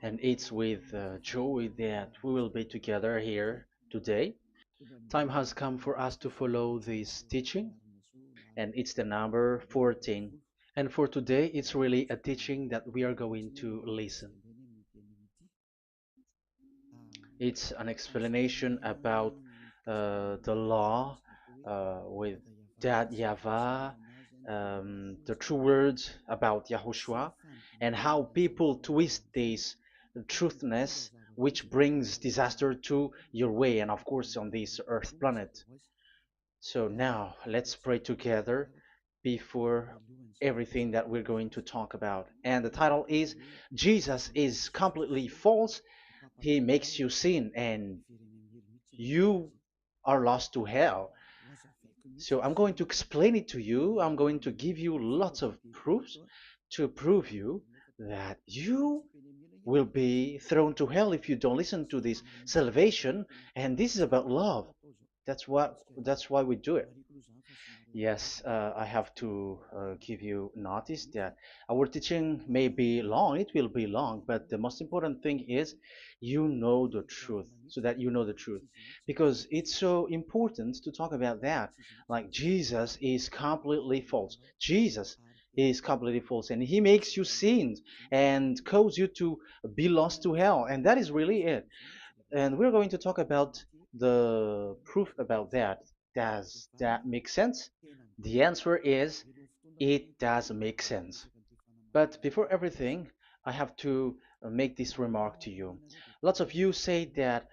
And it's with joy that we will be together here today. Time has come for us to follow this teaching, and it's the number 14. And for today, it's really a teaching that we are going to listen. It's an explanation about the law with that YAHVAH, the true words about YAHOSHUAH, and how people twist this truthness which brings disaster to your way and of course on this earth planet. So now let's pray together before everything that we're going to talk about. And the title is Jesus is completely false. He makes you sin and you are lost to hell. So I'm going to explain it to you. I'm going to give you lots of proofs to prove you that you will be thrown to hell if you don't listen to this salvation. And this is about love. That's why we do it. Yes, I have to give you notice that our teaching may be long, it will be long, but the most important thing is you know the truth, so that you know the truth. Because it's so important to talk about that. Like Jesus is completely false. Jesus is completely false, and he makes you sin and cause you to be lost to hell, and that is really it. And we're going to talk about the proof about that. Does that make sense? The answer is it does make sense. But before everything, I have to make this remark to you. Lots of you say that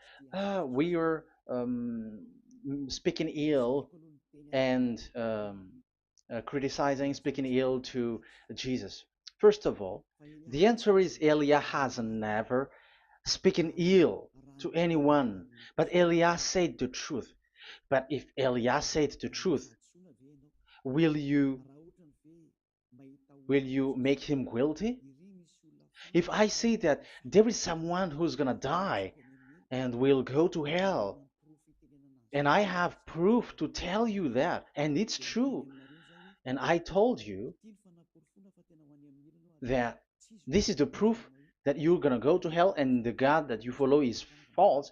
we are speaking ill and criticizing, speaking ill to Jesus. First of all, the answer is Elia has never speaking ill to anyone, but Elias said the truth. But if Elias said the truth, will you will you make him guilty? If I say that there is someone who's gonna die and will go to hell, and I have proof to tell you that, and it's true, and I told you that this is the proof that you're gonna go to hell and the God that you follow is false,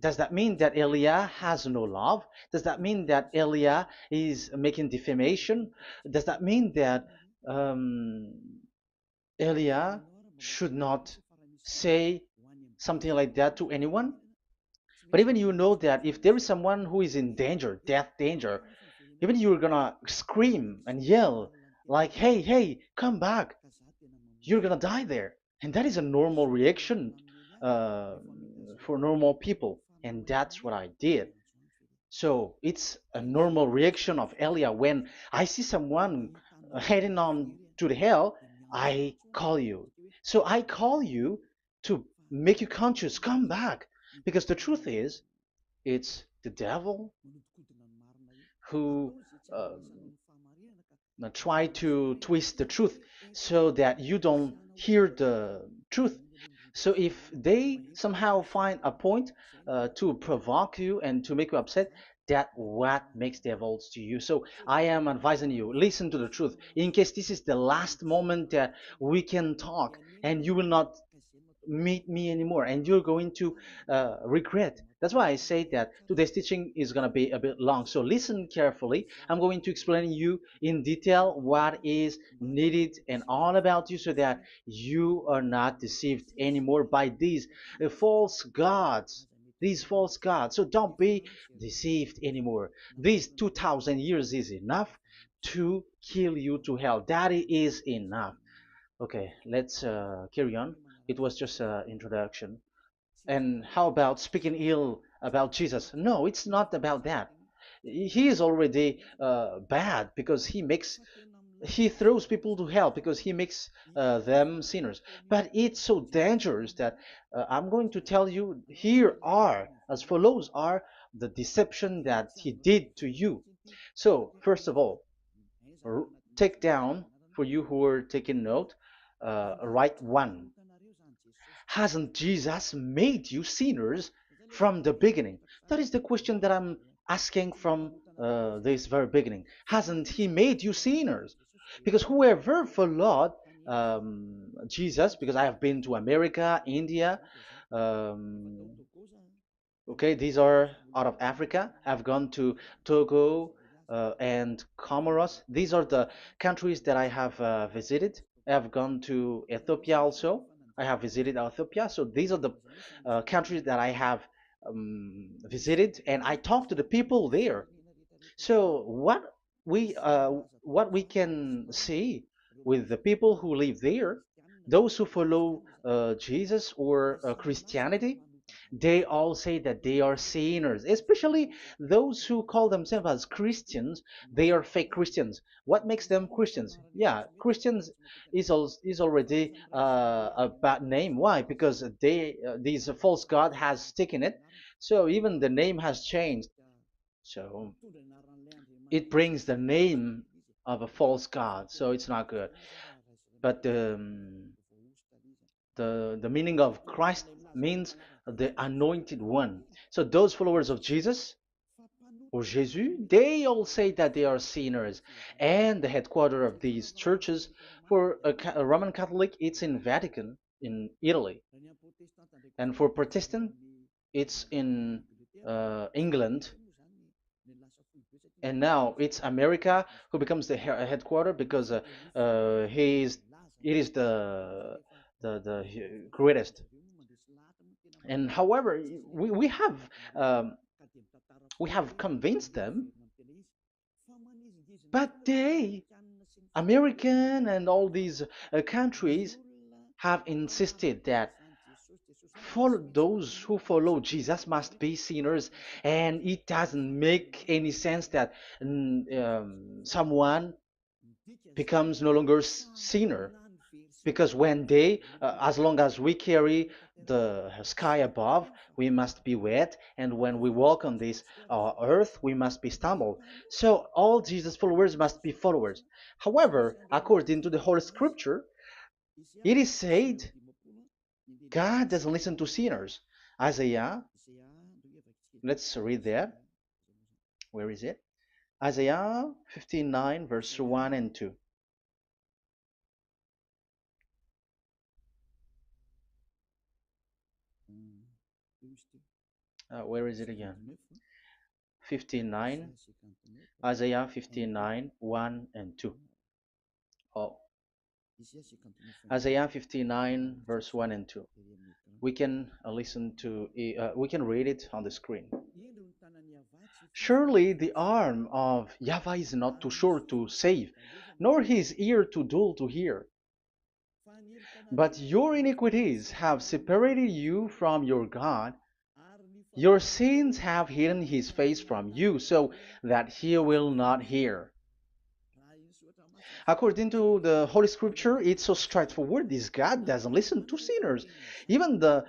does that mean that Elia has no love? Does that mean that Elia is making defamation? Does that mean that um, Elia should not say something like that to anyone? But even you know that if there is someone who is in danger, death danger, even you're gonna scream and yell like, "Hey, hey, come back! You're gonna die there." And that is a normal reaction uh, for normal people, and that's what I did. So it's a normal reaction of Elia. When I see someone heading on to the hell, I call you. So I call you to make you conscious, come back. Because the truth is, it's the devil who try to twist the truth so that you don't hear the truth. So if they somehow find a point to provoke you and to make you upset, that what makes devils to you. So I am advising you, listen to the truth. In case this is the last moment that we can talk and you will not meet me anymore and you're going to regret. That's why I say that today's teaching is going to be a bit long, so listen carefully. I'm going to explain you in detail what is needed and all about you so that you are not deceived anymore by false gods these false gods. So don't be deceived anymore. These 2000 years is enough to kill you to hell. That is enough. Okay, let's carry on. It was just an introduction. And how about speaking ill about Jesus? No, it's not about that. He is already bad because he throws people to hell because he makes them sinners. But it's so dangerous that I'm going to tell you here are as follows are the deception that he did to you. So first of all, take down for you who are taking note. Write one. Hasn't Jesus made you sinners from the beginning? That is the question that I'm asking from this very beginning. Hasn't he made you sinners? Because whoever followed Jesus, because I have been to America, India. Um, okay, these are out of Africa. I've gone to Togo and Comoros. These are the countries that I have visited. I've gone to Ethiopia also. I have visited Ethiopia. So these are the countries that I have visited, and I talked to the people there. So what we can see with the people who live there, those who follow Jesus or Christianity, they all say that they are sinners, especially those who call themselves as Christians. They are fake Christians. What makes them Christians? Yeah, Christians is already a bad name. Why? Because these false god has taken it. So even the name has changed. So it brings the name of a false god, so it's not good. But the meaning of Christ means the anointed one. So those followers of Jesus or Jesus, they all say that they are sinners. And the headquarters of these churches for a Roman Catholic, it's in Vatican in Italy, and for Protestant, it's in England, and now it's America who becomes the headquarter because he is it is the greatest. And however, we um, we have convinced them, but they American and all these countries have insisted that those who follow Jesus must be sinners, and it doesn't make any sense that someone becomes no longer sinner, because when they as long as we carry the sky above, we must be wet, and when we walk on this earth, we must be stumbled. So all Jesus followers must be followers. However, according to the Holy Scripture, it is said God doesn't listen to sinners. Isaiah, let's read that. Where is it? Isaiah 59 verse 1 and 2. Where is it again? 59, Isaiah 59, 1 and 2. Oh, Isaiah 59, verse 1 and 2. We can we can read it on the screen. Surely the arm of Yahweh is not too short to save, nor his ear too dull to hear. But your iniquities have separated you from your God. Your sins have hidden his face from you, so that he will not hear. According to the Holy Scripture, it's so straightforward. This God doesn't listen to sinners. Even the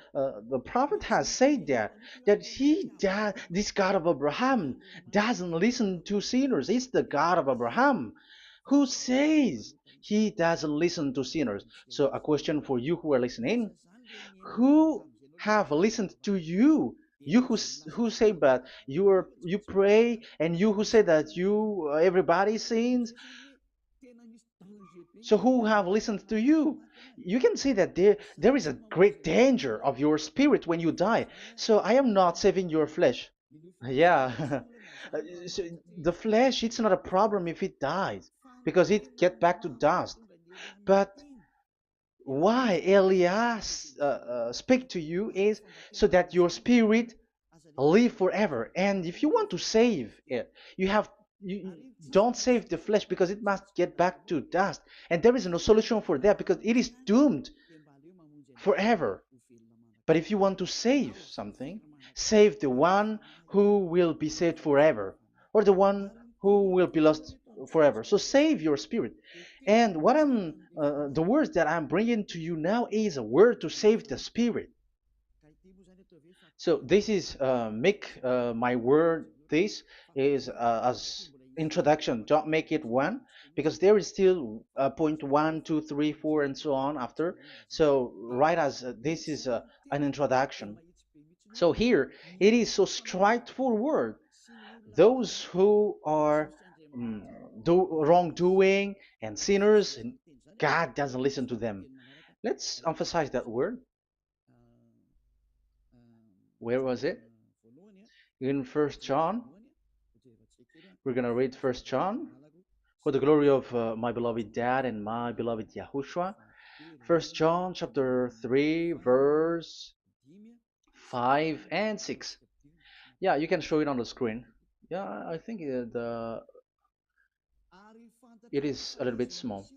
prophet has said that this God of Abraham doesn't listen to sinners. It's the God of Abraham who says he doesn't listen to sinners. So a question for you who are listening: who have listened to you? You who say that you pray, and you who say that you everybody sins, so who have listened to you? You can see that there is a great danger of your spirit when you die. So I am not saving your flesh. Yeah. So the flesh, it's not a problem if it dies, because it get back to dust. But why Elias speak to you is so that your spirit live forever. And if you want to save it, you don't save the flesh, because it must get back to dust, and there is no solution for that because it is doomed forever. But if you want to save something, save the one who will be saved forever, or the one who will be lost forever. So save your spirit. And the words that I'm bringing to you now is a word to save the spirit. So this is make my word. This is as introduction. Don't make it one, because there is still point one, two, three, four, and so on after. So write as this is an introduction. So here it is so straightforward. Those who are mm, wrongdoing and sinners God doesn't listen to them. Let's emphasize that word. Where was it? In First John. We're gonna read First John. For the glory of my beloved Dad and my beloved Yahushua. First John chapter 3 verse 5 and 6. Yeah, you can show it on the screen. Yeah, I think it is a little bit small.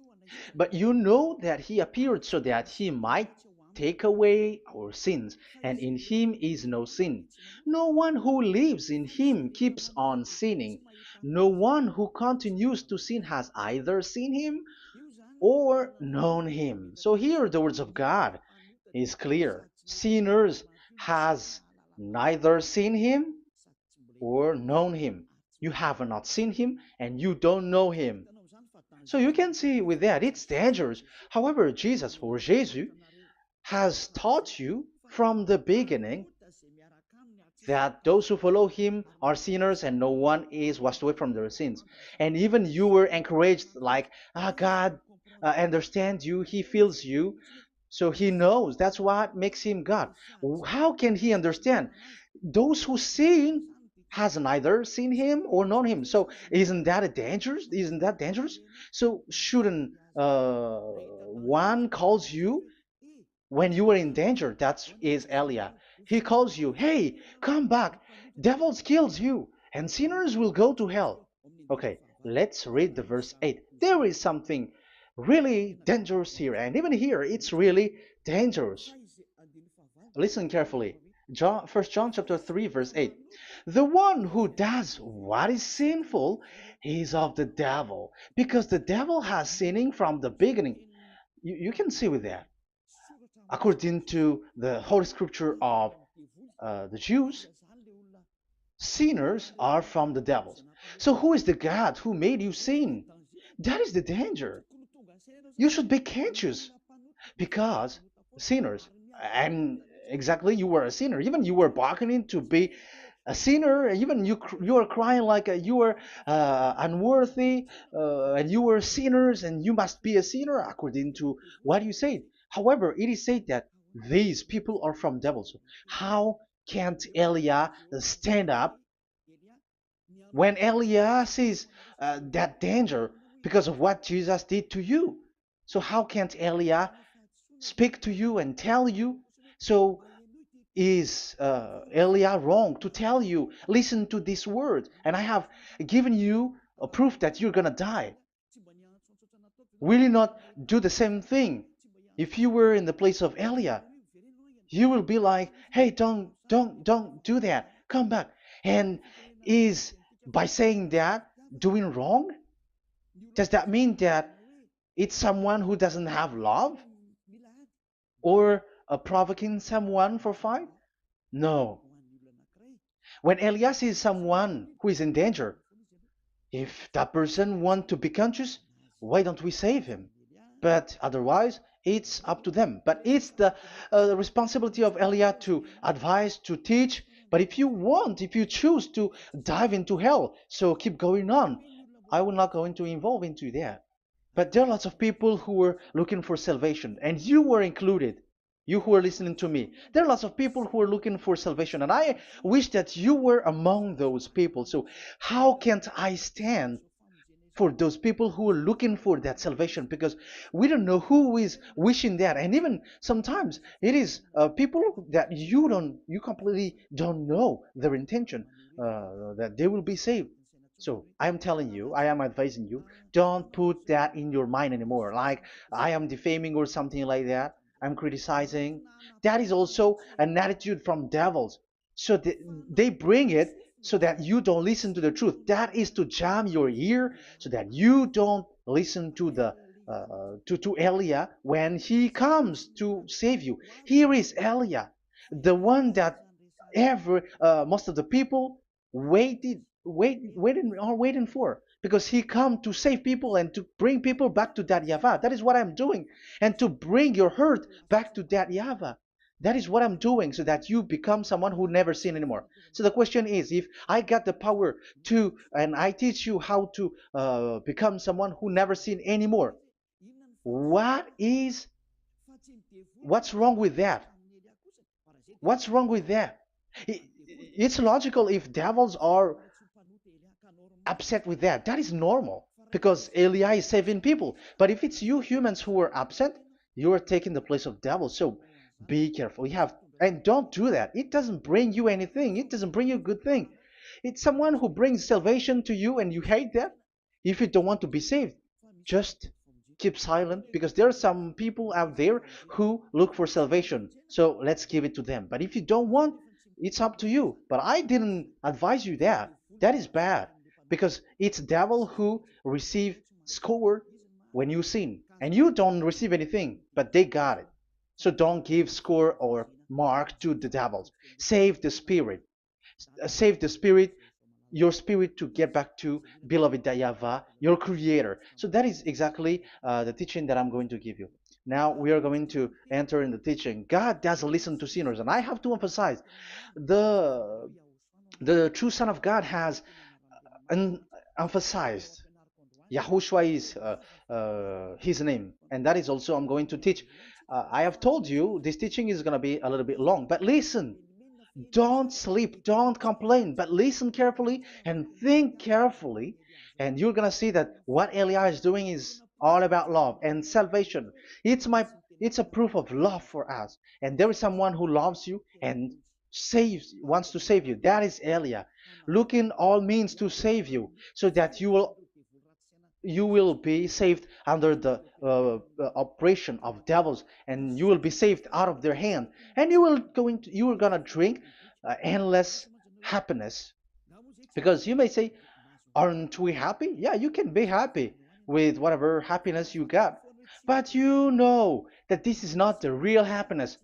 But you know that he appeared so that he might take away our sins, and in him is no sin. No one who lives in him keeps on sinning. No one who continues to sin has either seen him or known him. So here the words of God is clear. Sinners has neither seen him or known him. You have not seen him and you don't know him. So you can see with that it's dangerous. However, Jesus or Jesus has taught you from the beginning that those who follow him are sinners and no one is washed away from their sins. And even you were encouraged like, God understands you, he feels you, so he knows. That's what makes him God. How can he understand? Those who sin has neither seen him or known him. So isn't that a dangerous? Isn't that dangerous? So shouldn't one calls you when you were in danger? That is Elia. He calls you, hey, come back. Devils kills you, and sinners will go to hell. Okay, let's read the verse 8. There is something really dangerous here, and even here it's really dangerous. Listen carefully. John, 1 John chapter 3 verse 8. The one who does what is sinful is of the devil, because the devil has sinning from the beginning. You can see with that. According to the Holy Scripture of the Jews, sinners are from the devils. So who is the God who made you sin? That is the danger. You should be conscious because sinners, and exactly you were a sinner. Even you were bargaining to be a sinner. Even you are crying like you were unworthy, and you were sinners, and you must be a sinner according to what you said. However, it is said that these people are from devils. How can't Elia stand up when Elia sees that danger because of what Jesus did to you? So how can't Elia speak to you and tell you? So is Elia wrong to tell you, listen to this word, and I have given you a proof that you're gonna die? Will you not do the same thing? If you were in the place of Elia, you will be like, hey, don't do that, come back. And is by saying that doing wrong? Does that mean that it's someone who doesn't have love, or provoking someone for fight? No. When Elias sees someone who is in danger, if that person wants to be conscious, why don't we save him? But otherwise, it's up to them. But it's the responsibility of Elia to advise, to teach. But if you want, if you choose to dive into hell, so keep going on. I will not go into involve into that. But there are lots of people who were looking for salvation, and you were included. You who are listening to me, there are lots of people who are looking for salvation, and I wish that you were among those people. So, how can't I stand for those people who are looking for that salvation? Because we don't know who is wishing that, and even sometimes it is people that you completely don't know their intention that they will be saved. So I am telling you, I am advising you, don't put that in your mind anymore. Like I am defaming or something like that. I'm criticizing. That is also an attitude from devils. So they bring it so that you don't listen to the truth. That is to jam your ear so that you don't listen to the to Elia when he comes to save you. Here is Elia, the one that every most of the people waiting for, because he come to save people and to bring people back to that Yahvah. That is what I'm doing, and to bring your hurt back to that Yahvah. That is what I'm doing, so that you become someone who never sin anymore. So the question is, if I got the power to, and I teach you how to become someone who never sin anymore, What is what's wrong with that? What's wrong with that? It's logical if devils are upset with that. That is normal because Eli is saving people. But if it's you humans who are upset, you are taking the place of devils. So be careful. You have and don't do that. It doesn't bring you anything. It doesn't bring you a good thing. It's someone who brings salvation to you and you hate that. If you don't want to be saved, just keep silent because there are some people out there who look for salvation. So let's give it to them. But if you don't want, it's up to you. But I didn't advise you that. That is bad because it's devil who receive score when you sin and you don't receive anything, but they got it. So don't give score or mark to the devils. Save the spirit. Save the spirit, your spirit to get back to beloved Yahweh, your creator. So that is exactly the teaching that I'm going to give you. Now we are going to enter in the teaching. God doesn't listen to sinners, and I have to emphasize the the true Son of God has emphasized. Yahushua is his name, and that is also I'm going to teach. I have told you this teaching is going to be a little bit long, but listen. Don't sleep, don't complain, but listen carefully and think carefully, and you're gonna see that what Elia is doing is all about love and salvation. It's my it's a proof of love for us, and there is someone who loves you and wants to save you. That is Elia, looking all means to save you, so that you will be saved under the oppression of devils, and you will be saved out of their hand, and you are gonna drink endless happiness. Because you may say, aren't we happy? Yeah, you can be happy with whatever happiness you got, but you know that this is not the real happiness.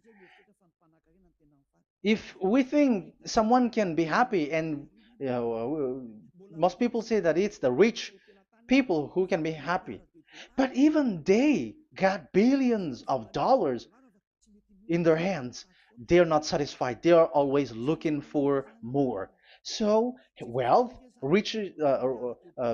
If we think someone can be happy, and most people say that it's the rich people who can be happy, but even they got billions of dollars in their hands, they're not satisfied. They are always looking for more. So wealth,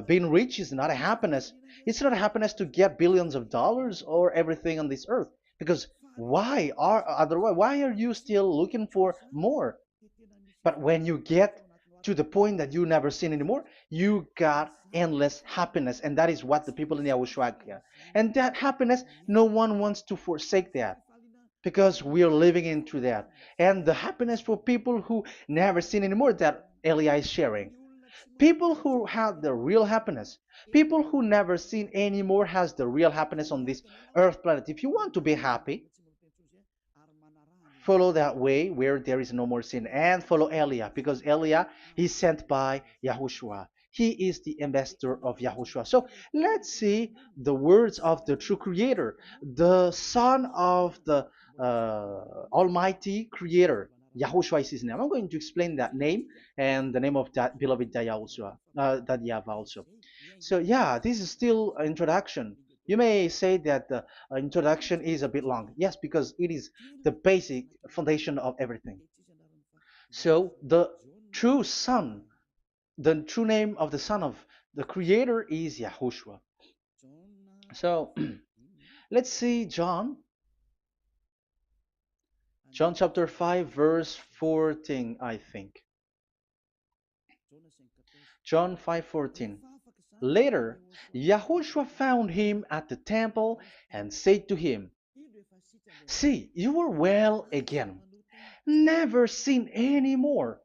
being rich is not a happiness. It's not a happiness to get billions of dollars or everything on this earth. Because why are you still looking for more? But when you get to the point that you never sin anymore, you got endless happiness, and that is what the people in Yahushua get. And that happiness, no one wants to forsake that because we are living into that. And the happiness for people who never sin anymore that Elia is sharing. People who have the real happiness, people who never sin anymore has the real happiness on this earth planet. If you want to be happy, follow that way where there is no more sin and follow Elia because Elia is sent by Yahushua. He is the ambassador of Yahushua. So let's see the words of the true creator, the son of the almighty creator. Yahushua is his name. I'm going to explain that name and the name of that beloved Yahushua, that Yahweh also. So yeah, this is still an introduction. You may say that the introduction is a bit long. Yes, because it is the basic foundation of everything. So true son, the true name of the son of the creator is Yahushua. So let's see John chapter 5 verse 14, I think. John 5:14. Later, Yahushua found him at the temple and said to him, "See, you are well again. Never sin any more,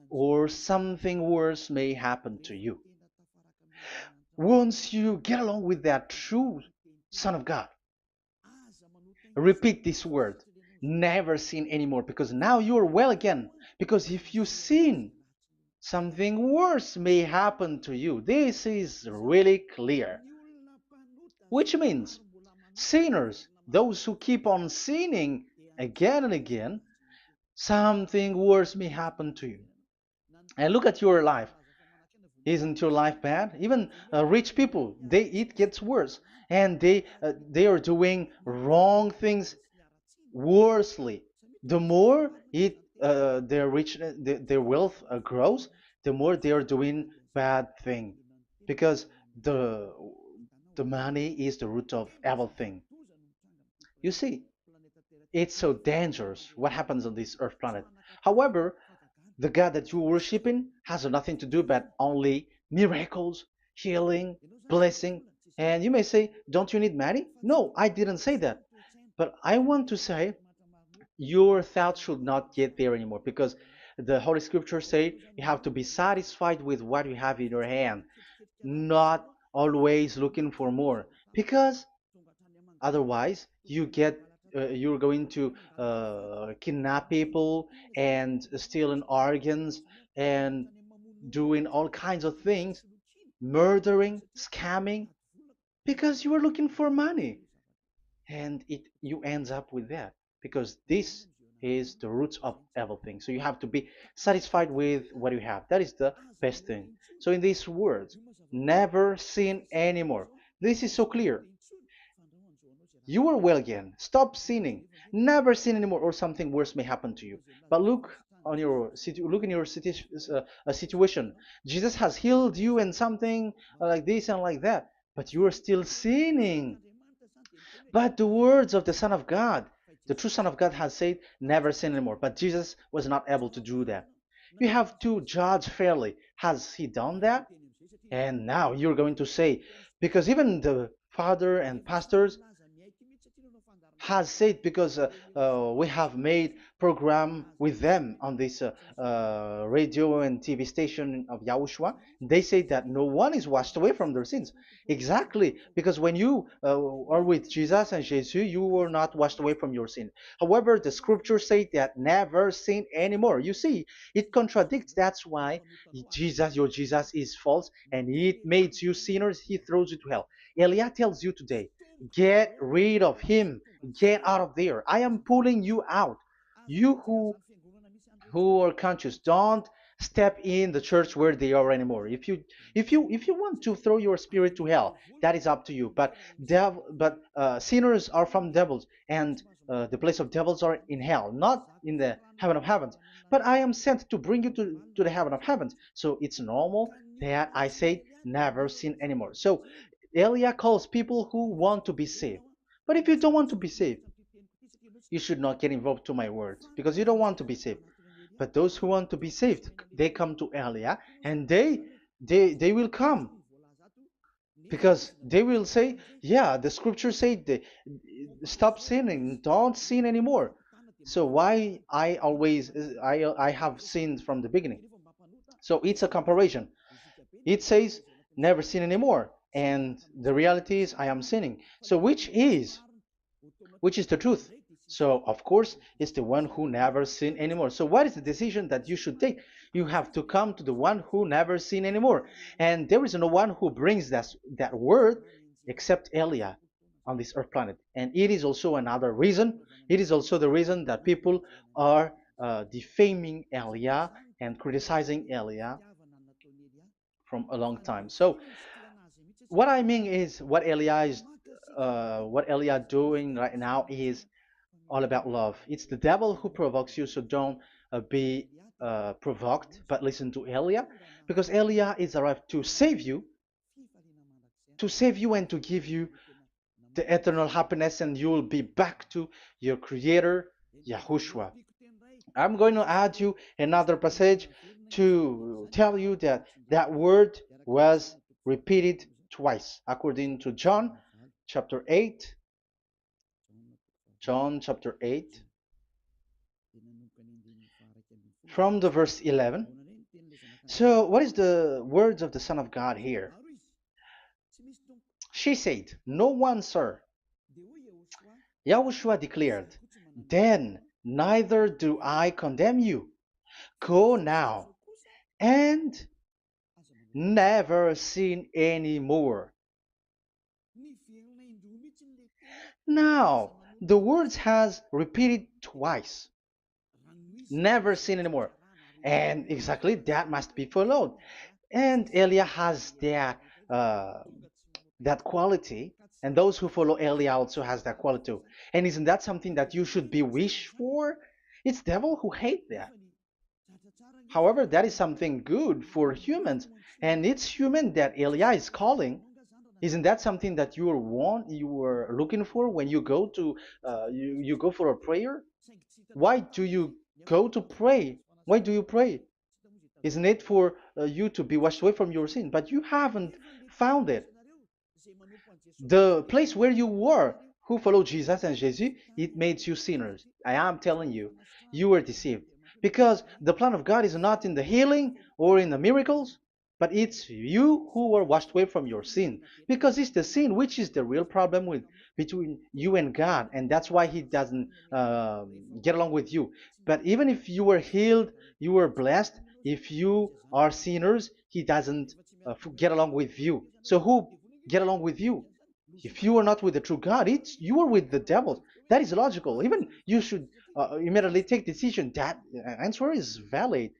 or something worse may happen to you." Once you get along with that true Son of God, repeat this word. Never sin anymore, because now you are well again. Because if you sin, something worse may happen to you. This is really clear. Which means sinners, those who keep on sinning again and again, something worse may happen to you. And look at your life. Isn't your life bad? Even rich people, it gets worse, and they are doing wrong things worsely. The more their wealth grows, the more they are doing bad thing, because the the money is the root of everything. You see, it's so dangerous what happens on this earth planet. However, the God that you're worshiping has nothing to do but only miracles, healing, blessing. And you may say, don't you need money? No, I didn't say that. But I want to say your thoughts should not get there anymore because the Holy Scriptures say you have to be satisfied with what you have in your hand, not always looking for more. Because otherwise, you're going to kidnap people and stealing organs and doing all kinds of things, murdering, scamming, because you are looking for money, and it you ends up with that because this is the roots of everything. So you have to be satisfied with what you have. That is the best thing. So in these words, never sin anymore. This is so clear. You are well again. Stop sinning. Never sin anymore, or something worse may happen to you. But look in your situation. Jesus has healed you and something like this and like that, but you are still sinning. But the words of the Son of God, the true Son of God, has said, "Never sin anymore." But Jesus was not able to do that. You have to judge fairly. Has he done that? And now you're going to say, because even the father and pastors has said, because we have made program with them on this radio and TV station of Yahushua. They say that no one is washed away from their sins. Exactly, because when you are with Jesus and Jesus, you were not washed away from your sin. However, the scriptures say that never sin anymore. You see, it contradicts. That's why your Jesus is false, and it makes you sinners. He throws you to hell. Elia tells you today, get rid of him. Get out of there. I am pulling you out. You who are conscious, don't step in the church where they are anymore. If you want to throw your spirit to hell, that is up to you. But sinners are from devils, and the place of devils are in hell, not in the heaven of heavens. But I am sent to bring you to the heaven of heavens. So it's normal that I say never sin anymore. So Elia calls people who want to be saved. But if you don't want to be saved, you should not get involved to my words because you don't want to be saved. But those who want to be saved, they come to Elia, and they will come because they will say, yeah, the scriptures say stop sinning, don't sin anymore. So why I have sinned from the beginning? So it's a comparison. It says never sin anymore, and the reality is I am sinning. So which is the truth? So, of course, it's the one who never sinned anymore. So, what is the decision that you should take? You have to come to the one who never sinned anymore. And there is no one who brings that word except Elia on this earth planet. And it is also another reason. It is also the reason that people are defaming Elia and criticizing Elia from a long time. So, what I mean is what Elia doing right now is all about love. It's the devil who provokes you, so don't be provoked, but listen to Elia, because Elia is arrived to save you and to give you the eternal happiness, and you will be back to your Creator, Yahushua. I'm going to add you another passage to tell you that that word was repeated twice, according to chapter 8, John chapter 8, from the verse 11. So, what is the words of the Son of God here? She said, "No one, sir." Yahushua declared, "Then neither do I condemn you. Go now and never sin any more." Now, the words has repeated twice. Never sin anymore. And exactly that must be followed. And Elia has uh, that quality, and those who follow Elia also has that quality too. And isn't that something that you should be wish for? It's devil who hate that. However, that is something good for humans, and it's human that Elia is calling. Isn't that something that you were looking for when you go to you go for a prayer? Why do you go to pray? Why do you pray? Isn't it for you to be washed away from your sin? But you haven't found it. The place where you were, who followed Jesus and Jesus, it made you sinners. I am telling you, you were deceived. Because the plan of God is not in the healing or in the miracles, but it's you who were washed away from your sin. Because it's the sin which is the real problem with between you and God, and that's why He doesn't get along with you. But even if you were healed, you were blessed. If you are sinners, He doesn't get along with you. So who get along with you? If you are not with the true God, it's you are with the devil. That is logical. Even you should immediately take decision. That answer is valid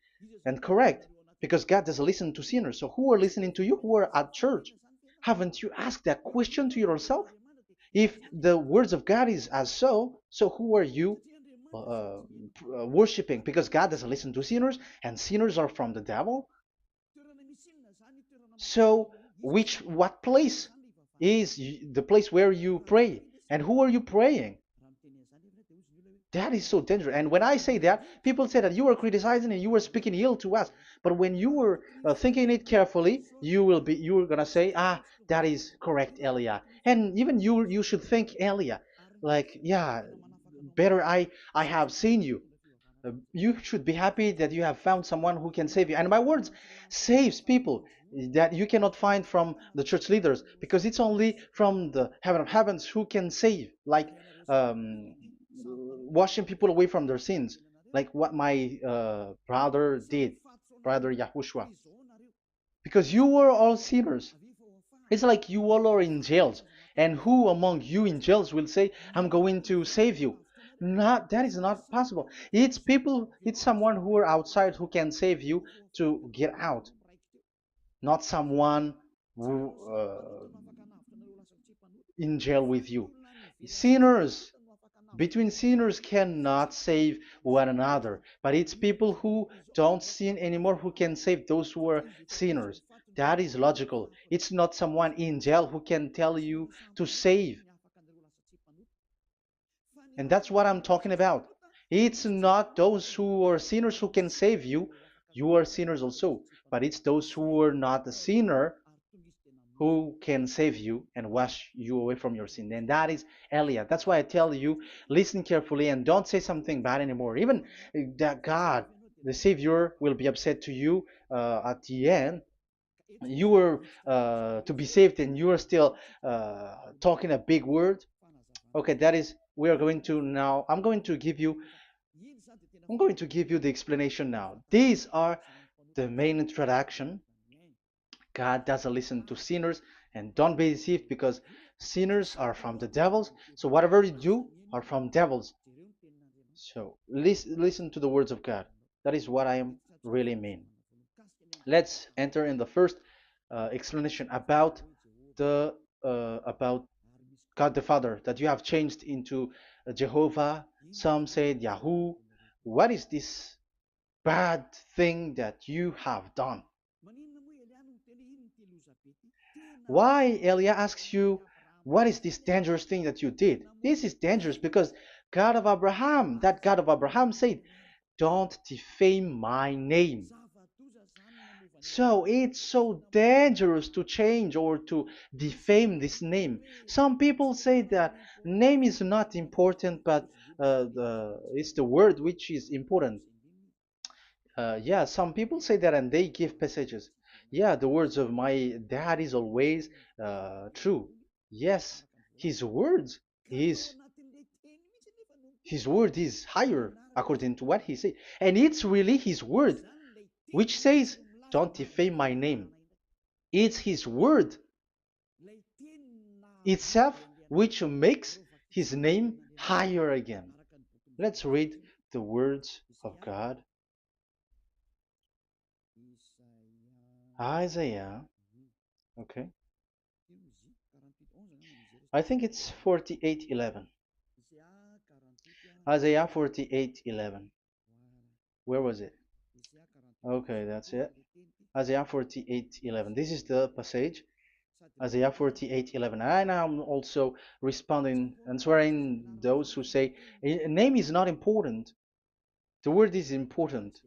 and correct because God doesn't listen to sinners. So who are listening to you? Who are at church? Haven't you asked that question to yourself? If the words of God is as so who are you worshiping? Because God doesn't listen to sinners, and sinners are from the devil. So, what place is the place where you pray? And who are you praying? That is so dangerous. And when I say that, people say that you are criticizing and you are speaking ill to us. But when you are thinking it carefully, you are gonna say, ah, that is correct, Elia. And even you should think, Elia, like, yeah, better I have seen you. You should be happy that you have found someone who can save you. And my words saves people that you cannot find from the church leaders because it's only from the heaven of heavens who can save, like um, washing people away from their sins, like what my brother did, brother Yahushua. Because you were all sinners. It's like you all are in jails. And who among you in jails will say, I'm going to save you? Not that is not possible. It's people, it's someone who are outside who can save you to get out, not someone who in jail with you. Sinners, between sinners cannot save one another, but it's people who don't sin anymore who can save those who are sinners. That is logical. It's not someone in jail who can tell you to save. And that's what I'm talking about. It's not those who are sinners who can save you. You are sinners also. But it's those who are not a sinner who can save you and wash you away from your sin. And that is Elia. That's why I tell you, listen carefully and don't say something bad anymore. Even that God, the Savior, will be upset to you at the end. You were to be saved and you are still talking a big word. Okay, that is, we are going to now, I'm going to give you the explanation now. These are the main introduction. God doesn't listen to sinners, and don't be deceived because sinners are from the devils. So whatever you do are from devils. So listen to the words of God. That is what I am really mean. Let's enter in the first explanation about God the Father that you have changed into Jehovah. Some said Yahoo. What is this bad thing that you have done? Why Elia asks you, what is this dangerous thing that you did? This is dangerous because God of Abraham, that God of Abraham said, don't defame my name. So it's so dangerous to change or to defame this name. Some people say that name is not important, but it's the word which is important. Yeah, some people say that and they give passages. Yeah, the words of my dad is always true. Yes, his words, his his word is higher according to what he said. And it's really his word which says, don't defame my name. It's his word itself which makes his name higher again. Let's read the words of God. Isaiah, okay. I think it's 48:11. Isaiah 48:11. Where was it? Okay, that's it. Isaiah 48:11. This is the passage. Isaiah 48:11. And I'm also responding, answering those who say a name is not important. The word is important.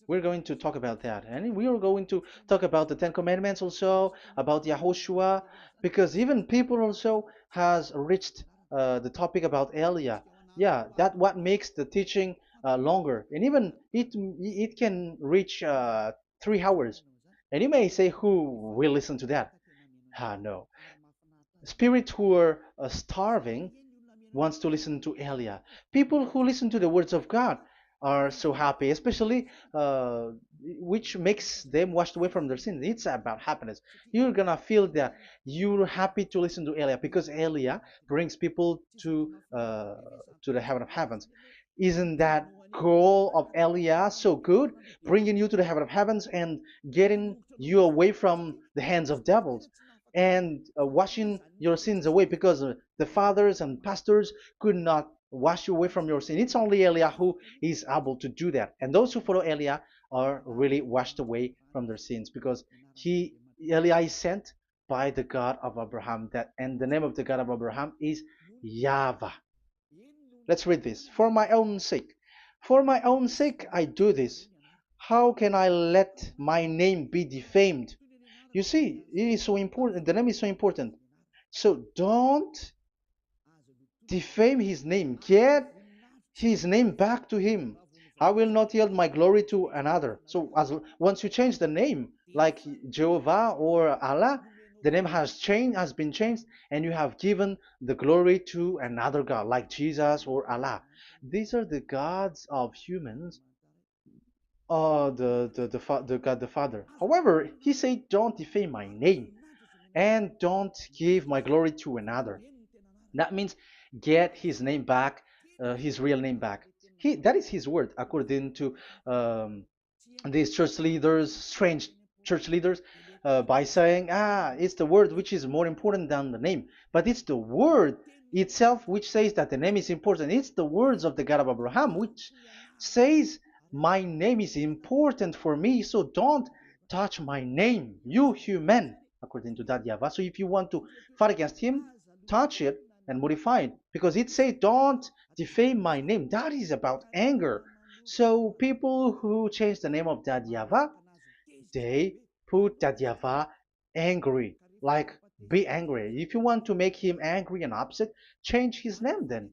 We're going to talk about that. And we are going to talk about the Ten Commandments also, about Yahushua, because even people also has reached the topic about Elia. Yeah, that what makes the teaching longer. And even it can reach 3 hours. And you may say, who will listen to that? Ah, no. Spirits who are starving wants to listen to Elia. People who listen to the words of God are so happy, especially which makes them washed away from their sins. It's about happiness. You're gonna feel that you're happy to listen to Elia because Elia brings people to the heaven of heavens. Isn't that goal of Elia so good? Bringing you to the heaven of heavens and getting you away from the hands of devils and washing your sins away because the fathers and pastors could not wash you away from your sin. It's only Elia who is able to do that. And those who follow Elia are really washed away from their sins because he Elia is sent by the God of Abraham that and the name of the God of Abraham is YAHVAH. Let's read this. For my own sake. For my own sake I do this. How can I let my name be defamed? You see, it is so important. The name is so important. So don't defame his name. Get his name back to him. I will not yield my glory to another. So as once you change the name, like Jehovah or Allah, the name has been changed, and you have given the glory to another God, like Jesus or Allah. These are the gods of humans, the God the Father. However, he said, "Don't defame my name, and don't give my glory to another." That means get his name back, his real name back. That is his word, according to um, these church leaders, strange church leaders, by saying, it's the word which is more important than the name. But it's the word itself which says that the name is important. It's the words of the God of Abraham which says, my name is important for me, so don't touch my name, you human, according to that Yahweh. So if you want to fight against him, touch it and modify it, because it says, don't defame my name. That is about anger. So people who change the name of Dadyava, they put Dadyava angry, like be angry. If you want to make him angry and upset, change his name then.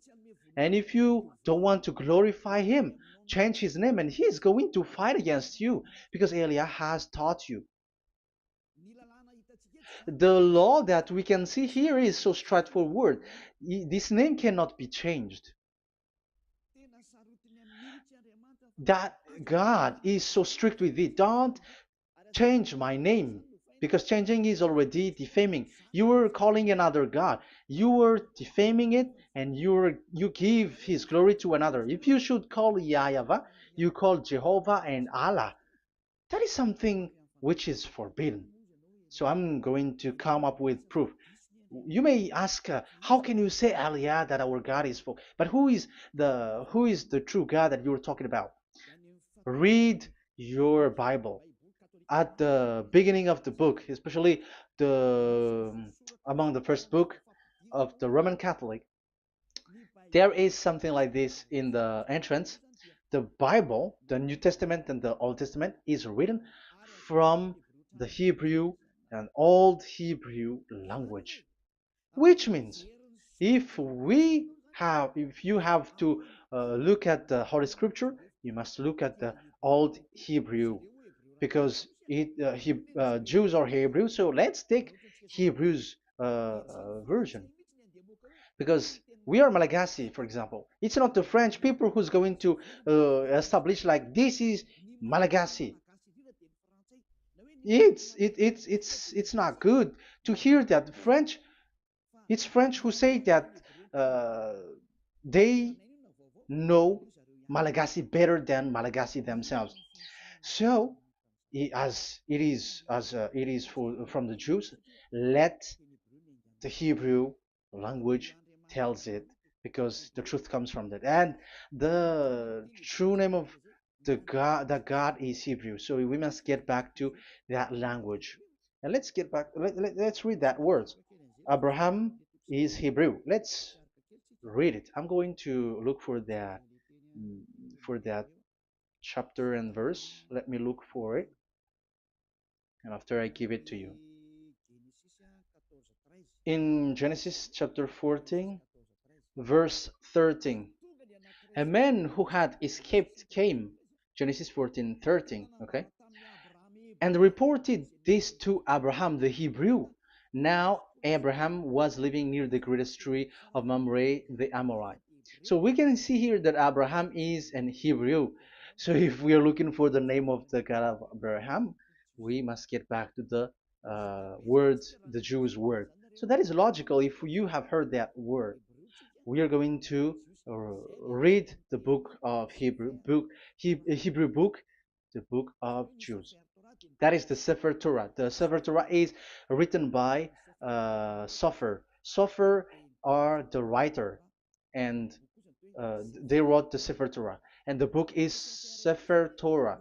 And if you don't want to glorify him, change his name and he's going to fight against you because Elia has taught you. The law that we can see here is so straightforward. This name cannot be changed. That God is so strict with it. Don't change my name because changing is already defaming. You are calling another God. You are defaming it and you give his glory to another. If you should call Yahweh, you call Jehovah and Allah. That is something which is forbidden. So I'm going to come up with proof. You may ask, how can you say Aliyah that our God is full? But who is the true God that you're talking about? Read your Bible at the beginning of the book, especially the among the first book of the Roman Catholic. There is something like this in the entrance. The Bible, the New Testament and the Old Testament, is written from the Hebrew and Old Hebrew language, which means if you have to look at the Holy Scripture, you must look at the Old Hebrew because Jews are Hebrew. So let's take Hebrew's version because we are Malagasy, for example. It's not the French people who's going to establish like this is Malagasy. It's not good to hear that French. It's French who say that uh, they know Malagasy better than Malagasy themselves. So, as it is from the Jews, let the Hebrew language tells it because the truth comes from that, and the true name of the God is Hebrew. So we must get back to that language. And let's get back. Let's read that words. Abraham is Hebrew. Let's read it. I'm going to look mm, for that chapter and verse. Let me look for it, and after I give it to you. In Genesis chapter 14, verse 13, a man who had escaped came, Genesis 14:13, okay, and reported this to Abraham the Hebrew. Now Abraham was living near the greatest tree of Mamre the Amorite. So we can see here that Abraham is an Hebrew. So if we are looking for the name of the God of Abraham, we must get back to the word, the Jews' word. So that is logical if you have heard that word. We are going to read the book of Hebrew book, the book of Jews. That is the Sefer Torah. The Sefer Torah is written by Sofer. Sofer are the writer, and they wrote the Sefer Torah, and the book is Sefer Torah.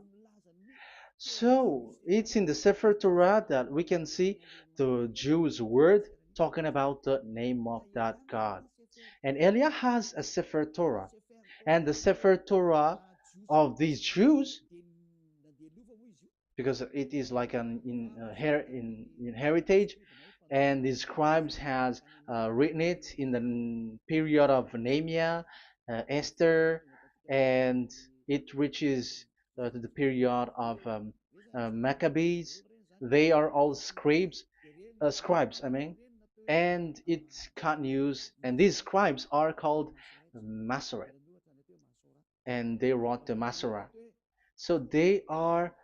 So it's in the Sefer Torah that we can see the Jews' word talking about the name of that God. And Elia has a Sefer Torah, and the Sefer Torah of these Jews, because it is like an in heritage, and the scribes has written it in the period of Nehemiah, Esther, and it reaches to the period of Maccabees. They are all scribes, I mean, and it continues, and these scribes are called Masoret, and they wrote the Masorah. So they are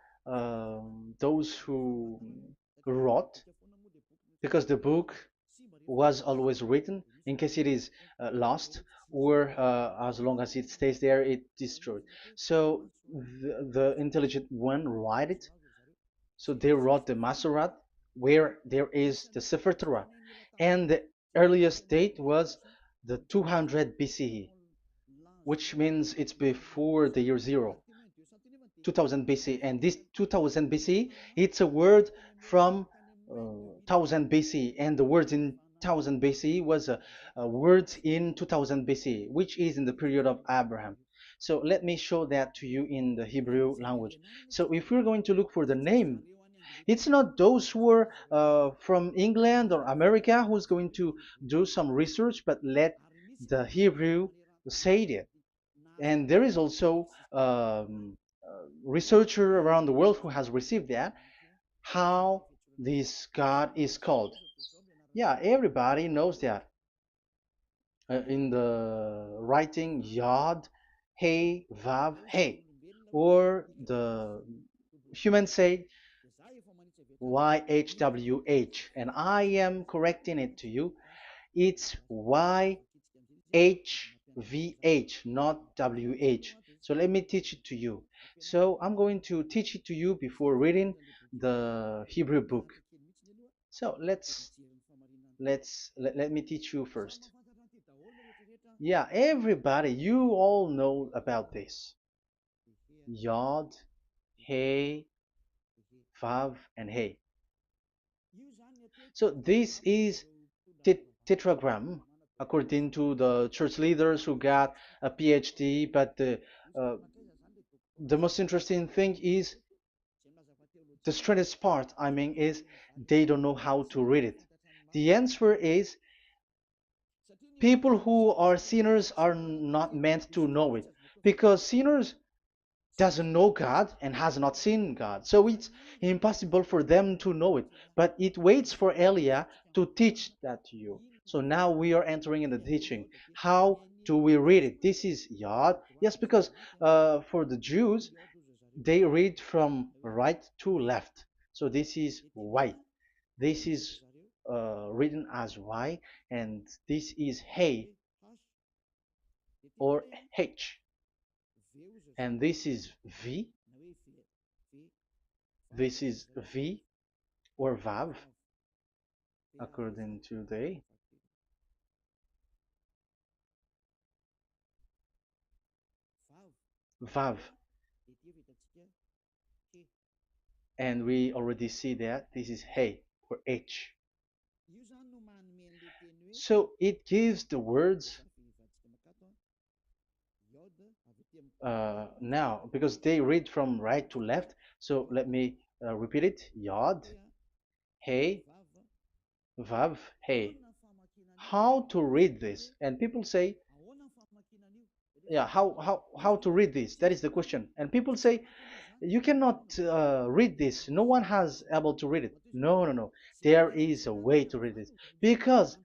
those who wrote, because the book was always written in case it is lost, or as long as it stays there, it destroyed. So the intelligent one write it. So they wrote the Masorat, where there is the Sefer Torah, and the earliest date was the 200 BCE, which means it's before the year zero. 2000 BC, and this 2000 BC, it's a word from 1000 BC, and the word in 1000 BC was a word in 2000 BC, which is in the period of Abraham. So let me show that to you in the Hebrew language. So if we're going to look for the name, it's not those who are from England or America who's going to do some research, but let the Hebrew say it. And there is also researcher around the world who has received that, how this God is called. Yeah, everybody knows that. In the writing Yod, Hey, Vav, Hey, or the human say YHWH, and I am correcting it to you. It's YHVH, not WH. So let me teach it to you. So I'm going to teach it to you before reading the Hebrew book. So let me teach you first. Yeah, everybody, you all know about this. Yod, Hey, Vav, and Hey. So this is tetragram, according to the church leaders who got a PhD. But the most interesting thing is, the strangest part, I mean, is they don't know how to read it. The answer is, people who are sinners are not meant to know it, because sinners doesn't know God and has not seen God. So it's impossible for them to know it. But it waits for Elia to teach that to you. So now we are entering in the teaching. How do we read it? This is Yod. Yes, because for the Jews, they read from right to left. So this is Y. This is written as Y, and this is Hey or H. And this is V. This is V or Vav, according to the Vav. and we already see that this is Hey or H. So it gives the words now because they read from right to left. So let me repeat it. Yod, Hey, Vav, Hey. How to read this? And people say, yeah, how to read this? That is the question. And people say, you cannot read this. No one has able to read it. No, no, no. There is a way to read this because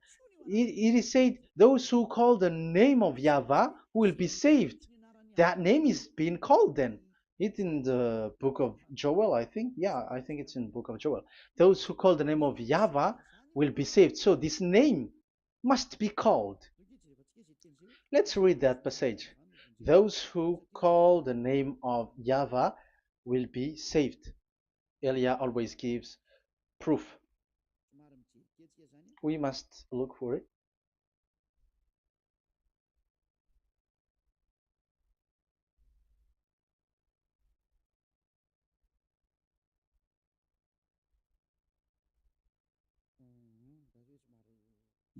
it is said those who call the name of Yahweh will be saved. That name is being called then. It's in the book of Joel, I think. Yeah, I think it's in the book of Joel. Those who call the name of Yahweh will be saved. So this name must be called. Let's read that passage. Those who call the name of Yahweh will be saved. Elia always gives proof. We must look for it.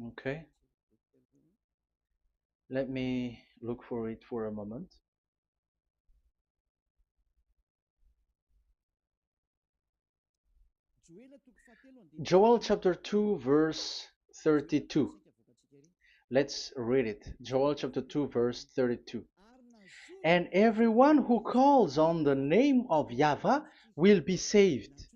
Okay, let me look for it for a moment. Joel chapter 2, verse 32. Let's read it. Joel chapter 2, verse 32. And everyone who calls on the name of Yahweh will be saved.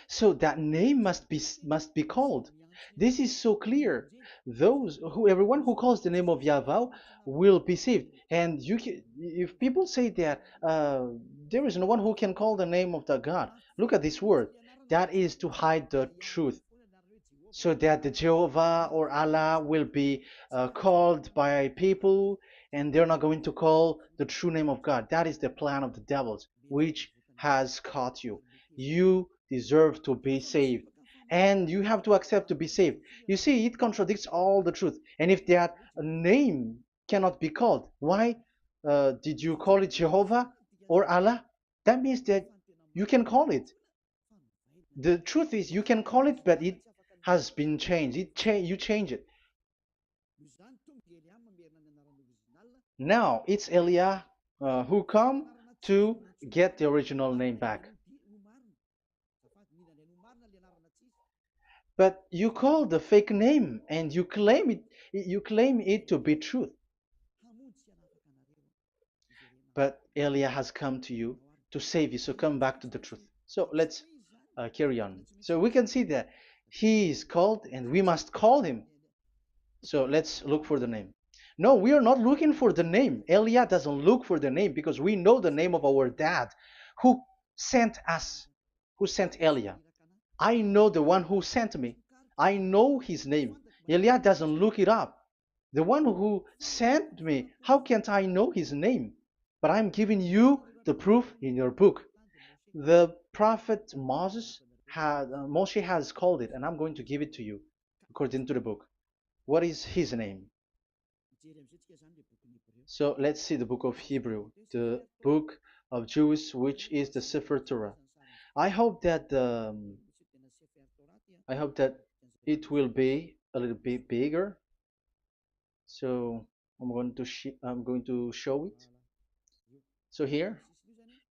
So that name must be called. This is so clear. Everyone who calls the name of Yahweh will be saved. And if people say that there is no one who can call the name of the God, look at this word. That is to hide the truth so that the Jehovah or Allah will be called by people and they're not going to call the true name of God. That is the plan of the devils, which has caught you. You deserve to be saved. And you have to accept to be saved. You see, it contradicts all the truth. And if that name cannot be called, why did you call it Jehovah or Allah? That means that you can call it. The truth is you can call it, but it has been changed. You change it. Now it's Elia who come to get the original name back. But you call the fake name and you claim it to be truth. But Elia has come to you to save you. So come back to the truth. So let's carry on. So we can see that he is called and we must call him. So let's look for the name. No, we are not looking for the name. Elia doesn't look for the name because we know the name of our dad who sent us, who sent Elia. I know the one who sent me. I know his name. Elia doesn't look it up. The one who sent me, how can't I know his name? But I'm giving you the proof in your book. The prophet Moshe has called it, and I'm going to give it to you according to the book. What is his name? So let's see the book of Hebrew, the book of Jews, which is the Sefer Torah. I hope that I hope that it will be a little bit bigger. So I'm going to show it. So here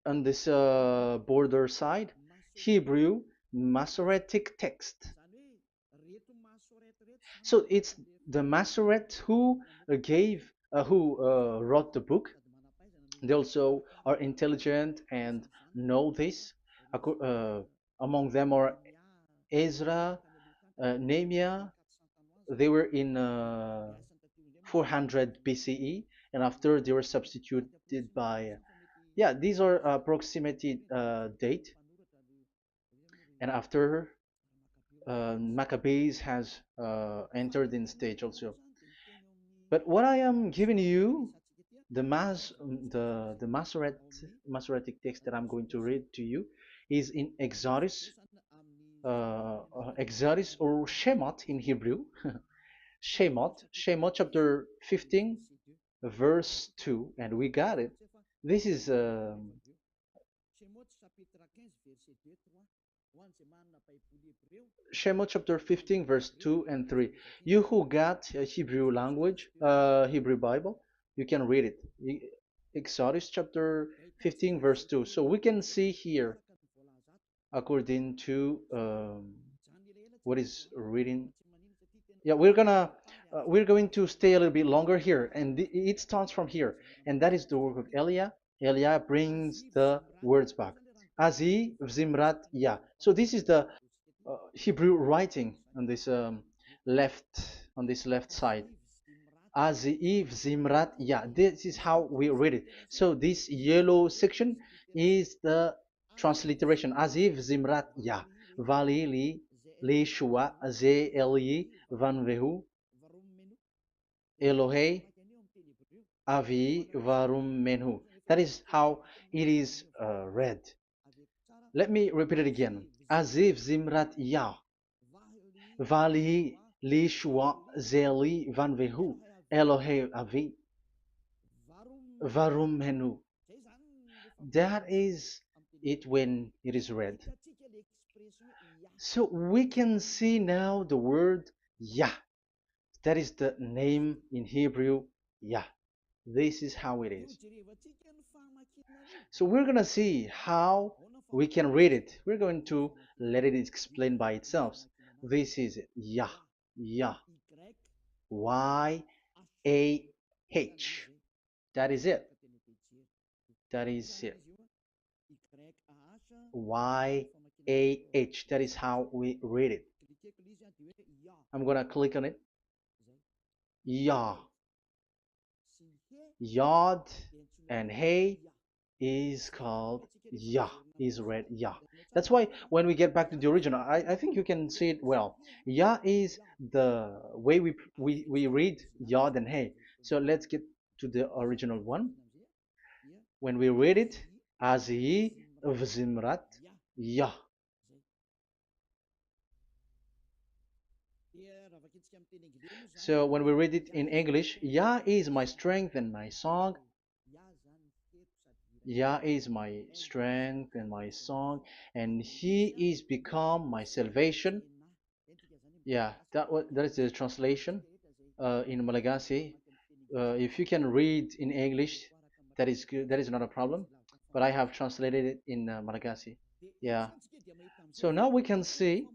on this border side, Hebrew Masoretic text. So it's the Masoret who wrote the book. They also are intelligent and know this. Among them are Ezra, Nehemiah. They were in 400 BCE, and after they were substituted by, yeah, these are approximately date. And after Maccabees has entered in stage also. But what I am giving you, the Masoretic text that I'm going to read to you, is in Exodus or Shemot in Hebrew, Shemot chapter 15, verse 2, and we got it. This is Shemot chapter 15, verse 2 and 3. You who got a Hebrew language, Hebrew Bible, you can read it. Exodus chapter 15, verse 2. So we can see here, according to what is reading. Yeah, we're going to stay a little bit longer here, and it starts from here, and that is the work of Eliah. Eliah brings the words back. Azi Zimrat Ya. So this is the Hebrew writing on this left left side. Aziv Zimrat Ya. This is how we read it. So this yellow section is the transliteration. Aziv Zimrat Ya. Vali li shua ze eli van vehu Elohei avi varum menhu. That is how it is read. Let me repeat it again. Aziv Zimrat Ya. Vali li shua ze eli van vehu Elohei avi varum menhu. That is it when it is read. So we can see now the word Yah. That is the name in Hebrew, Yah. This is how it is. So we're going to see how we can read it. We're going to let it explain by itself. This is it. Yah. Yah. Y-A-H. That is it. That is it. Y-A-H. That is how we read it. I'm going to click on it. Yah. Yod and Hey is called Yah, is read Yah. That's why when we get back to the original, I think you can see it well. Yah is the way we read Yod and Hey. So let's get to the original one. When we read it, Azi Vzimrat Yah. So when we read it in English, Yah is my strength and my song. Yah is my strength and my song, and He is become my salvation. Yeah, that is the translation in Malagasy. If you can read in English, that is good. That is not a problem. But I have translated it in Malagasy. Yeah. So now we can see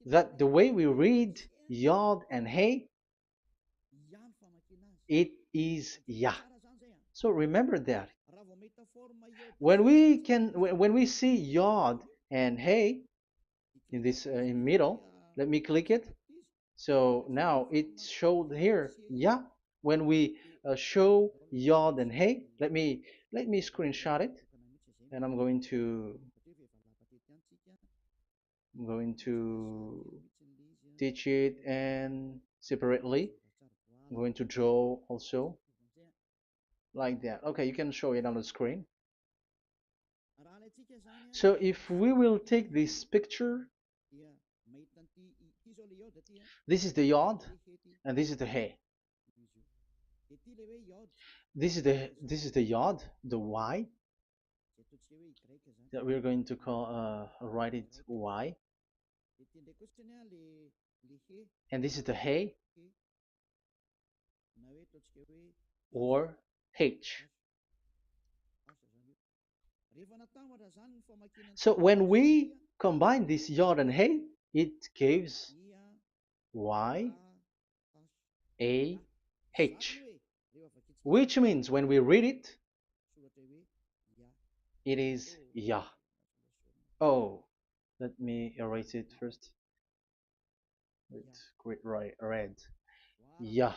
that the way we read Yod and Hey, it is Yah. So remember that when we see Yod and Hey in this in middle, let me click it. So now it showed here, yeah. When we show Yod and Hey, let me screenshot it, and I'm going to teach it and separately. I'm going to draw also like that. Okay, you can show it on the screen. So if we will take this picture, this is the Yod and this is the Hey. This is the Yod, the Y that we're going to call write it Y, and this is the Hey or H. So when we combine this Yod and Hey, it gives Y A H, which means when we read it, it is Yah. Oh, let me erase it first with great red. Yah.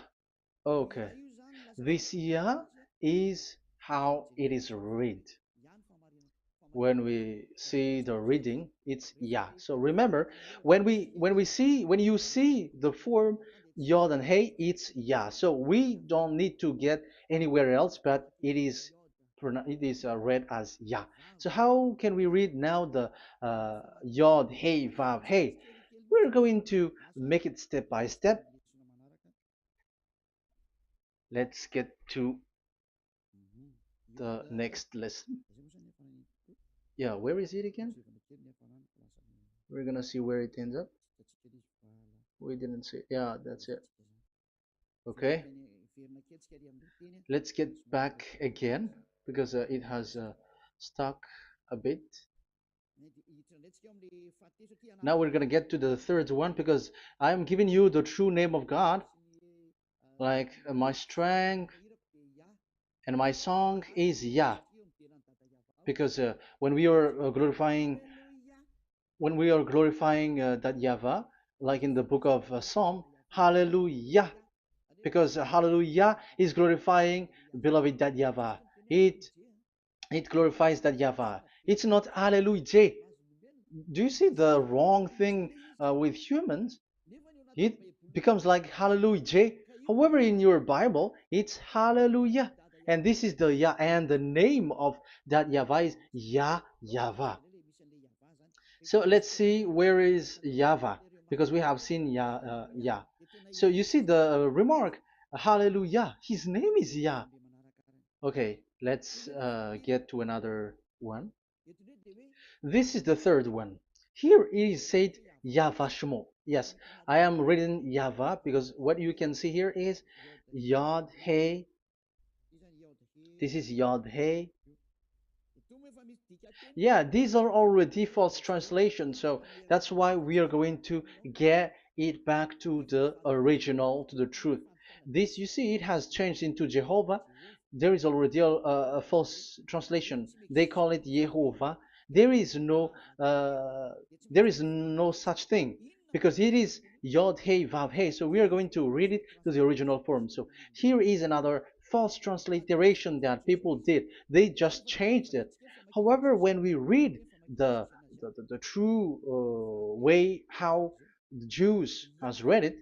Okay. This Yah is how it is read. When we see the reading, it's Yah. So remember, when you see the form Yod and Hey, it's Yah. So we don't need to get anywhere else, but it is read as Yah. So how can we read now the Yod, Hey, Vav, Hey? We're going to make it step by step. Let's get to the next lesson. Yeah, where is it again? We're gonna see where it ends up. We didn't see. Yeah, that's it. Okay, let's get back again because it has stuck a bit. Now we're gonna get to the third one because I'm giving you the true name of God, like my strength and my song is Yah, because when we are glorifying that Yahweh, like in the book of Psalm, Hallelujah, because Hallelujah is glorifying beloved that Yahweh. It it glorifies that Yahweh. It's not Hallelujah. Do you see the wrong thing with humans? It becomes like Hallelujah. However, in your Bible, it's Hallelujah. And this is the Yah, and the name of that Yahweh is Yahweh. So let's see where is Yahweh, because we have seen Yah. So you see the remark, Hallelujah. His name is Yah. Okay, let's get to another one. This is the third one. Here it is said YAHVAH. Yes, I am reading Yahweh because what you can see here is Yod Hey. This is Yod Hey. Yeah, these are already false translations, so that's why we are going to get it back to the original, to the truth. This, you see, it has changed into Jehovah. There is already a false translation. They call it Yehovah. There is no, uh, there is no such thing because it is Yod Hey Vav Hey. So we are going to read it to the original form. So here is another false transliteration that people did. They just changed it. However, when we read the the true way how the Jews has read it,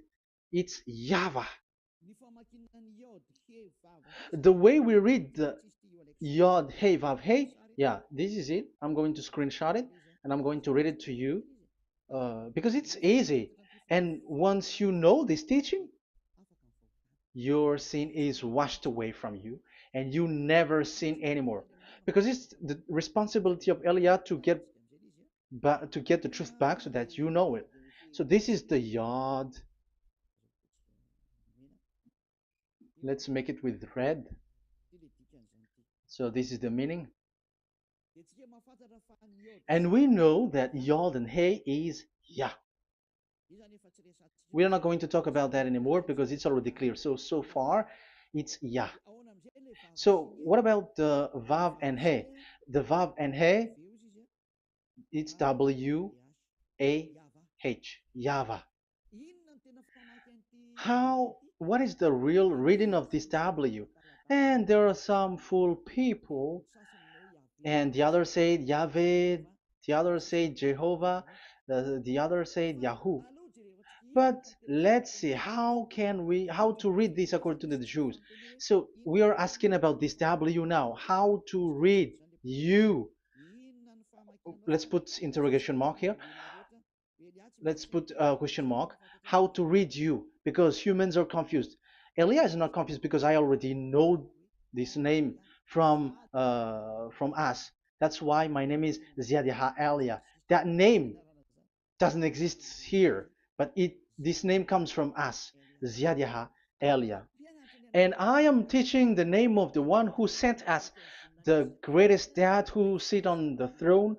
it's Yahweh. The way we read the Yod Hey Vav Hey, yeah, this is it. I'm going to screenshot it and I'm going to read it to you because it's easy. And once you know this teaching, your sin is washed away from you and you never sin anymore. Because it's the responsibility of Eliah to get to get the truth back so that you know it. So this is the Yod. Let's make it with red. So this is the meaning. And we know that Yod and Hey is Yah. We are not going to talk about that anymore because it's already clear. So far, it's Yah. So what about the Vav and He? The Vav and He, it's W-A-H, Yahvah. What is the real reading of this W? And there are some fool people, and the other said Yahweh, the other said Jehovah, the other said Yahoo. But let's see how to read this according to the Jews. So we are asking about this W now. How to read you? Let's put interrogation mark here. Let's put a question mark. How to read you? Because humans are confused. Elia is not confused because I already know this name from us. That's why my name is Ziadiha Elia. That name doesn't exist here, but this name comes from us, Ziadiha Elia. And I am teaching the name of the one who sent us, the greatest dad who sit on the throne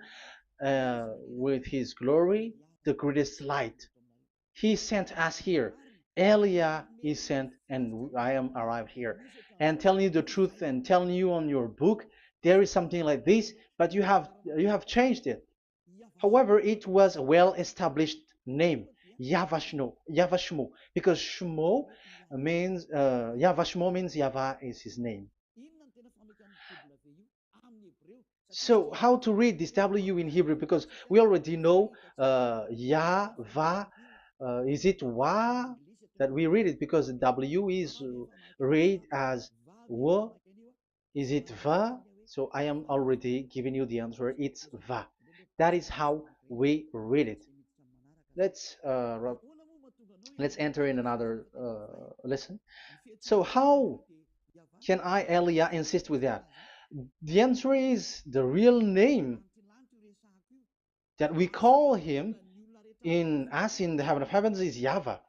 with his glory, the greatest light. He sent us here. Elia is sent, and I am arrived here. And telling you the truth and telling you on your book, there is something like this, but you have changed it. However, it was a well-established name, Yahvah, because Shmo means Yahvah means Yahweh is his name. So how to read this W in Hebrew? Because we already know Yahvah. Is it Wa that we read it? Because W is read as W. Is it Va? So I am already giving you the answer. It's Va. That is how we read it. Let's uh, let's enter in another lesson. So how can I, Elia, insist with that? The answer is the real name. that we call him in as in the heaven of heavens is YAHVAH.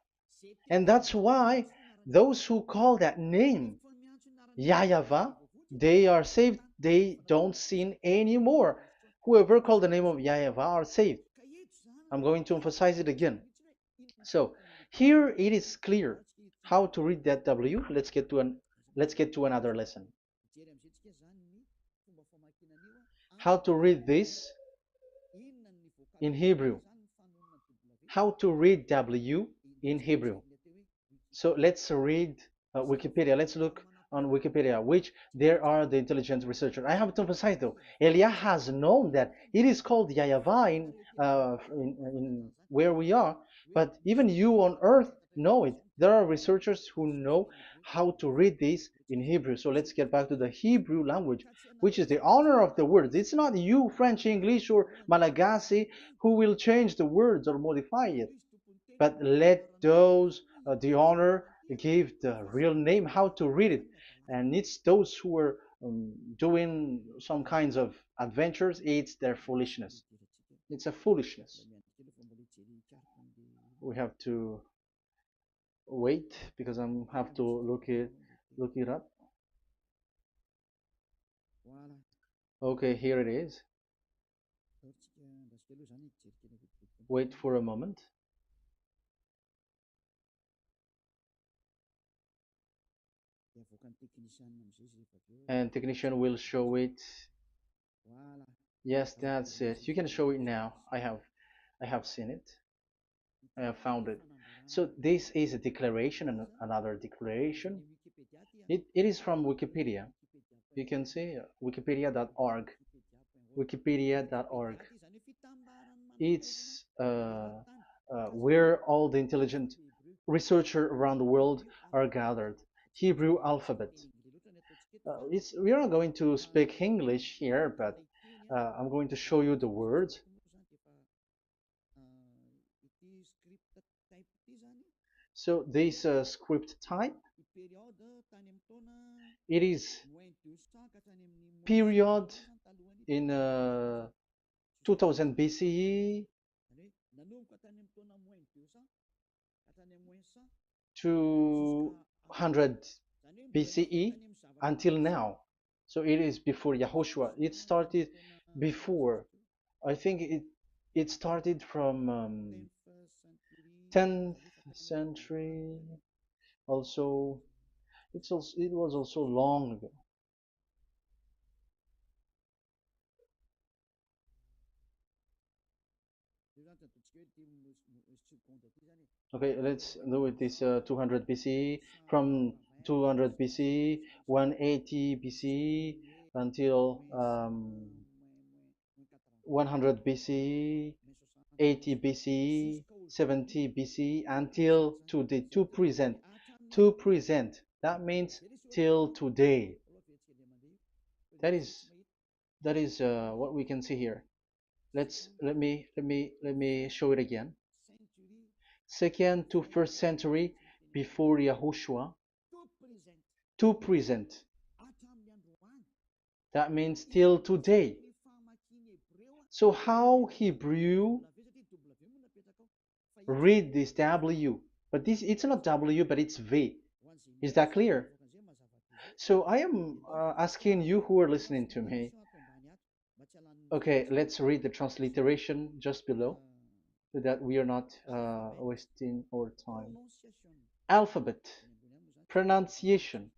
And that's why those who call that name YAHVAH, they are saved. They don't sin anymore. Whoever called the name of YAHVAH are saved. I'm going to emphasize it again. So here it is clear how to read that W. Let's get to another lesson. How to read this in Hebrew. How to read W in Hebrew. So let's read Wikipedia. Let's look on Wikipedia, which there are the intelligent researchers. I have to emphasize though, Elia has known that it is called YAHVAH in where we are, but even you on earth know it. There are researchers who know how to read this in Hebrew. So let's get back to the Hebrew language, which is the honor of the words. It's not you, French, English, or Malagasy, who will change the words or modify it, but let those the honor give the real name how to read it, and it's those who are doing some kinds of adventures. It's their foolishness. It's a foolishness. We have to wait because I have to look it up. Okay, here it is. Wait for a moment. And technician will show it. Yes, that's it. You can show it now. I have seen it. I have found it. So this is a declaration and another declaration. It is from Wikipedia. You can see wikipedia.org. Wikipedia.org. It's where all the intelligent researchers around the world are gathered. Hebrew alphabet. We are not going to speak English here, but I'm going to show you the words. So this script type, it is period in 2000 BCE to 100 BCE until now. So it is before Yahushua. It started before. I think it started from 10th century. Also, it was also long ago. Okay, let's do it this 200 BCE, from 200 BCE, 180 BCE until 100 BCE, 80 BCE, 70 BCE until today, to present. To present. That means till today. That is what we can see here. Let me show it again. Second to first century before Yahushua, to present. That means till today. So how Hebrew read this W? But this it's not W, but it's V. Is that clear? So I am asking you who are listening to me. Okay, let's read the transliteration just below so that we are not wasting our time. Alphabet, pronunciation.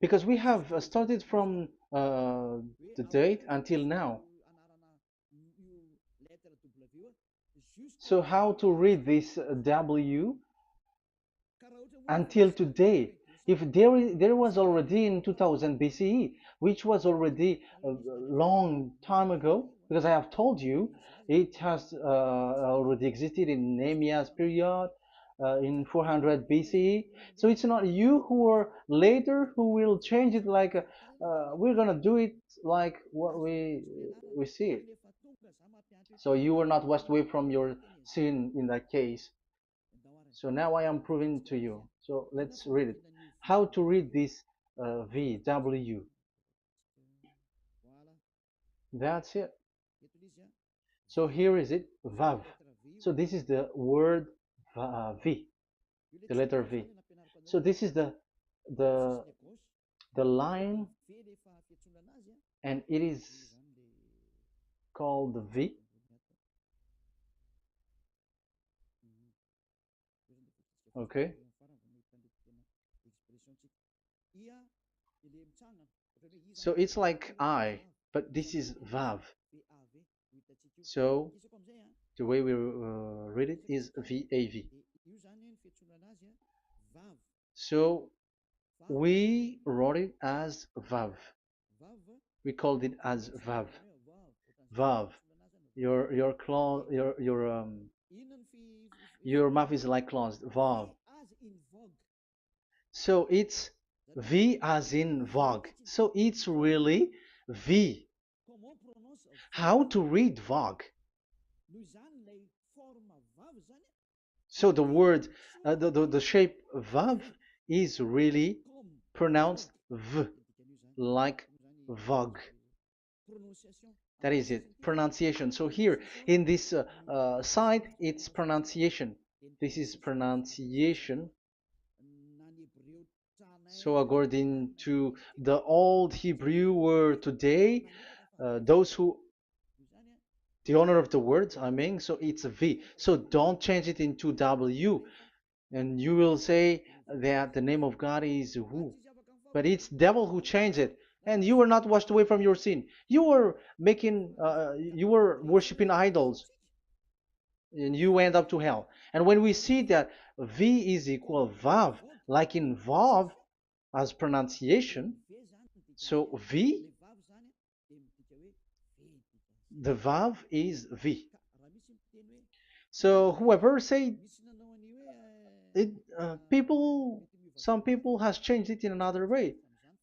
Because we have started from the date until now. So how to read this W until today? If there was already in 2000 BCE, which was already a long time ago, because I have told you it has already existed in Nehemiah's period, in 400 BCE. So it's not you who are later who will change it like we're gonna do it like what we see it. So you were not washed away from your sin in that case. So now I am proving to you. So let's read it. how to read this V, W. That's it. So here is it, VAV. So this is the word V, the letter V. So this is the the line, and it is called the V. Okay. So it's like I, but this is VAV. So the way we read it is VAV. So we wrote it as VAV. We called it as VAV. VAV. Your claw, your mouth is like closed. VAV. So it's V as in Vogue. So it's really V. How to read Vogue? So the word, the shape Vav is really pronounced V, like Vogue. That is it, pronunciation. So here in this side, it's pronunciation. This is pronunciation. So according to the old Hebrew word today, those who, the owner of the words, I mean, so it's a V. So don't change it into W, and you will say that the name of God is who. But it's devil who changed it, and you were not washed away from your sin. You were you were worshiping idols, and you end up to hell. And when we see that V is equal Vav, like in Vav as pronunciation, so V, the Vav is V. So whoever say it, some people has changed it in another way.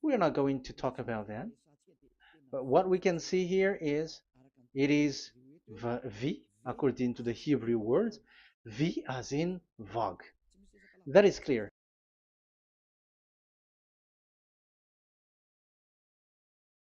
We are not going to talk about that. But what we can see here is it is V according to the Hebrew words, V as in Vog. That is clear.